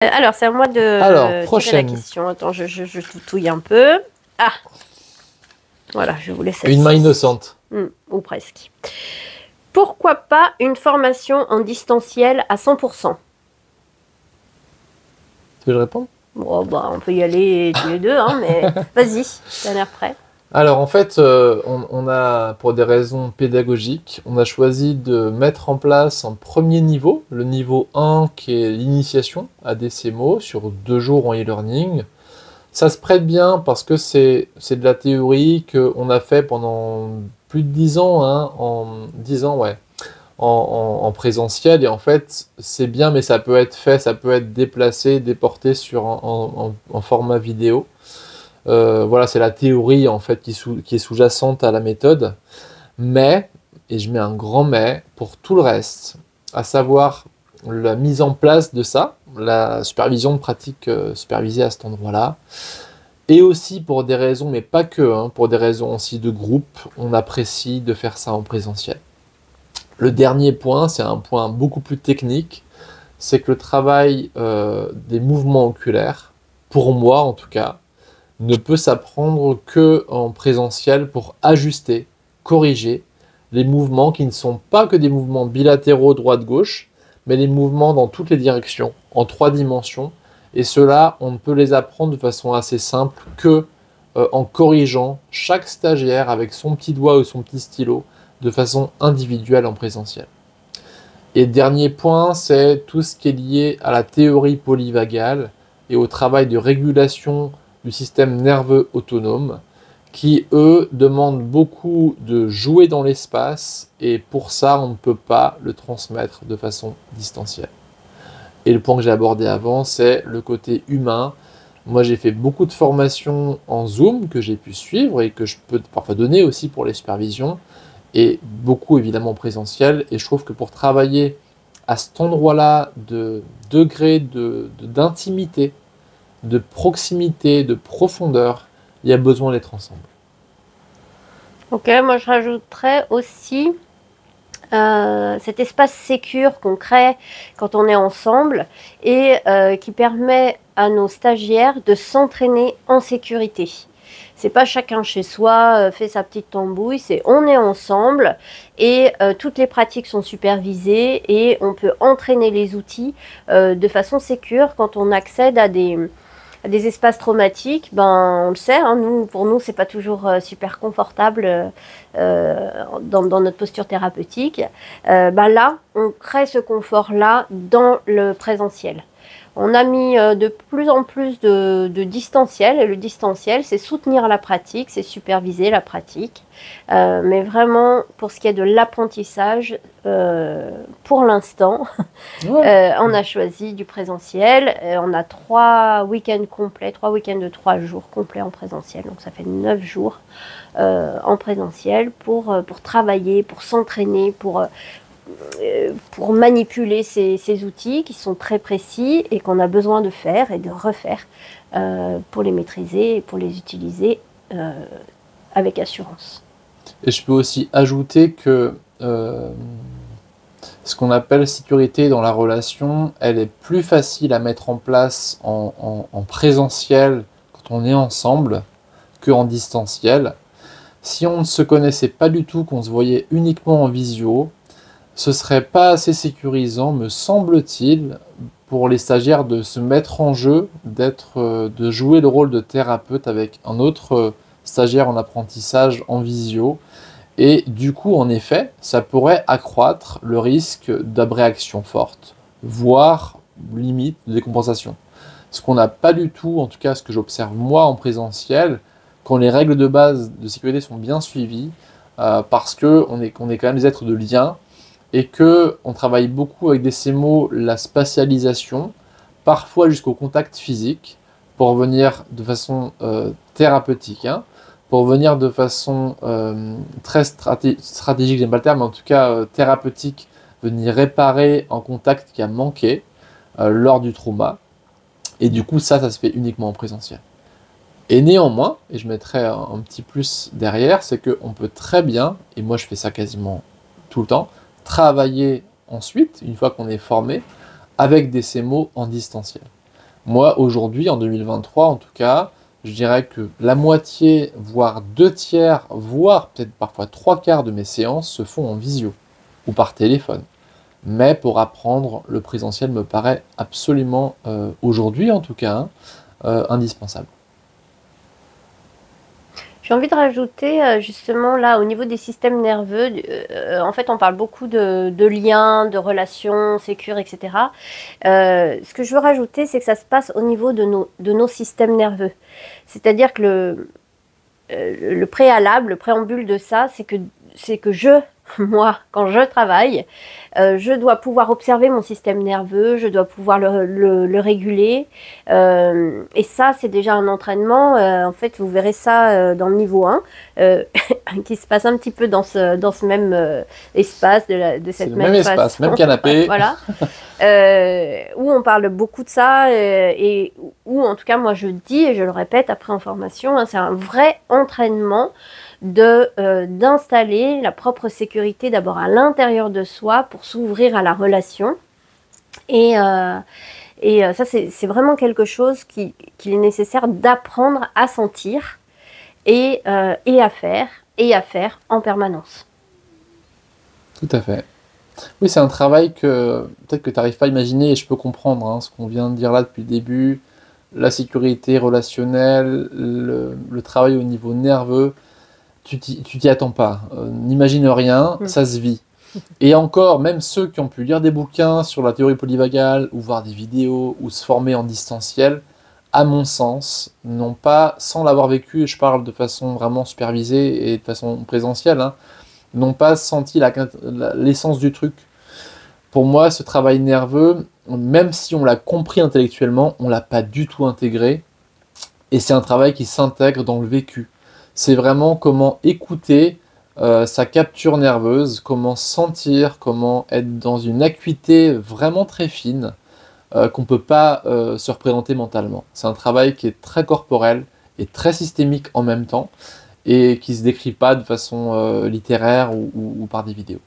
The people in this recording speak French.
Alors, c'est à moi Alors, de tirer la prochaine. question. Attends, je toutouille un peu. Ah, voilà, je vous laisse Une main innocente. Ou presque. Pourquoi pas une formation en distanciel à 100%? Tu veux que je réponde? Bon, bah, on peut y aller tous les deux, hein, mais vas-y, t'as l'air prêt. Alors en fait, on a, pour des raisons pédagogiques, on a choisi de mettre en place en premier niveau, le niveau 1 qui est l'initiation à DCMO sur 2 jours en e-learning. Ça se prête bien parce que c'est de la théorie qu'on a fait pendant plus de 10 ans, hein, en 10 ans, ouais, en présentiel. Et en fait, c'est bien, mais ça peut être fait, ça peut être déplacé, déporté sur en format vidéo. Voilà, c'est la théorie en fait qui est sous-jacente à la méthode. Mais, et je mets un grand mais, pour tout le reste, à savoir la mise en place de ça, la supervision de pratique supervisée à cet endroit-là, et aussi pour des raisons, mais pas que, hein, pour des raisons aussi de groupe, on apprécie de faire ça en présentiel. Le dernier point, c'est un point beaucoup plus technique, c'est que le travail des mouvements oculaires, pour moi en tout cas, ne peut s'apprendre que en présentiel pour ajuster, corriger les mouvements qui ne sont pas que des mouvements bilatéraux droite-gauche, mais les mouvements dans toutes les directions, en 3 dimensions. Et cela, on ne peut les apprendre de façon assez simple que en corrigeant chaque stagiaire avec son petit doigt ou son petit stylo de façon individuelle en présentiel. Et dernier point, c'est tout ce qui est lié à la théorie polyvagale et au travail de régulation du système nerveux autonome, qui, eux, demandent beaucoup de jouer dans l'espace, et pour ça, on ne peut pas le transmettre de façon distancielle. Et le point que j'ai abordé avant, c'est le côté humain. Moi, j'ai fait beaucoup de formations en Zoom que j'ai pu suivre et que je peux parfois donner aussi pour les supervisions, et beaucoup évidemment présentiel. Et je trouve que pour travailler à cet endroit-là de degré d'intimité, de proximité, de profondeur, il y a besoin d'être ensemble. Ok, moi je rajouterais aussi cet espace sécure qu'on crée quand on est ensemble et qui permet à nos stagiaires de s'entraîner en sécurité. C'est pas chacun chez soi fait sa petite tambouille, c'est on est ensemble et toutes les pratiques sont supervisées et on peut entraîner les outils de façon sécure quand on accède à des espaces traumatiques. Ben on le sait, hein, pour nous c'est pas toujours super confortable dans notre posture thérapeutique. Ben là on crée ce confort là dans le présentiel. On a mis de plus en plus de distanciel, et le distanciel, c'est soutenir la pratique, c'est superviser la pratique. Mais vraiment, pour ce qui est de l'apprentissage, pour l'instant, Ouais. on a choisi du présentiel. On a 3 week-ends complets, 3 week-ends de 3 jours complets en présentiel. Donc ça fait 9 jours en présentiel pour travailler, pour s'entraîner, pour manipuler ces outils qui sont très précis et qu'on a besoin de faire et de refaire pour les maîtriser et pour les utiliser avec assurance. Et je peux aussi ajouter que ce qu'on appelle sécurité dans la relation, elle est plus facile à mettre en place en présentiel quand on est ensemble qu'en distanciel. Si on ne se connaissait pas du tout, qu'on se voyait uniquement en visio, ce serait pas assez sécurisant, me semble-t-il, pour les stagiaires de se mettre en jeu, de jouer le rôle de thérapeute avec un autre stagiaire en apprentissage en visio. Et du coup, en effet, ça pourrait accroître le risque d'abréaction forte, voire limite de décompensation. Ce qu'on n'a pas du tout, en tout cas ce que j'observe moi en présentiel, quand les règles de base de sécurité sont bien suivies, parce qu'on est quand même des êtres de lien, et qu'on travaille beaucoup avec des CMO, la spatialisation, parfois jusqu'au contact physique, pour venir de façon thérapeutique, hein, pour venir de façon très stratégique, j'aime pas le terme, mais en tout cas thérapeutique, venir réparer un contact qui a manqué lors du trauma. Et du coup, ça se fait uniquement en présentiel. Et néanmoins, et je mettrai un petit plus derrière, c'est qu'on peut très bien, et moi je fais ça quasiment tout le temps, travailler ensuite, une fois qu'on est formé, avec des CMO en distanciel. Moi, aujourd'hui, en 2023, en tout cas, je dirais que la moitié, voire 2 tiers, voire peut-être parfois 3 quarts de mes séances se font en visio ou par téléphone. Mais pour apprendre, le présentiel me paraît absolument, aujourd'hui en tout cas, hein, indispensable. J'ai envie de rajouter justement là au niveau des systèmes nerveux, en fait on parle beaucoup de liens, de relations, sécures, etc. Ce que je veux rajouter, c'est que ça se passe au niveau de nos systèmes nerveux. C'est-à-dire que le préalable, le préambule de ça, c'est que moi, quand je travaille, je dois pouvoir observer mon système nerveux, je dois pouvoir le réguler. Et ça, c'est déjà un entraînement. En fait, vous verrez ça dans le niveau 1, qui se passe un petit peu dans ce même espace, de C'est cette le même même façon. espace, même canapé. Voilà. Où on parle beaucoup de ça, et où en tout cas, moi je dis, et je le répète après en formation, hein, c'est un vrai entraînement d'installer la propre sécurité d'abord à l'intérieur de soi pour s'ouvrir à la relation. Et ça, c'est vraiment quelque chose qu'il est nécessaire d'apprendre à sentir et à faire en permanence. Tout à fait. Oui, c'est un travail que peut-être que tu n'arrives pas à imaginer et je peux comprendre hein, ce qu'on vient de dire là depuis le début. La sécurité relationnelle, le travail au niveau nerveux, tu t'y attends pas. N'imagine rien, ça se vit. Et encore, même ceux qui ont pu lire des bouquins sur la théorie polyvagale ou voir des vidéos ou se former en distanciel, à mon sens, n'ont pas, sans l'avoir vécu, et je parle de façon vraiment supervisée et de façon présentielle, hein, n'ont pas senti l'essence du truc. Pour moi, ce travail nerveux, même si on l'a compris intellectuellement, on ne l'a pas du tout intégré. Et c'est un travail qui s'intègre dans le vécu. C'est vraiment comment écouter sa capture nerveuse, comment sentir, comment être dans une acuité vraiment très fine qu'on ne peut pas se représenter mentalement. C'est un travail qui est très corporel et très systémique en même temps et qui ne se décrit pas de façon littéraire ou par des vidéos.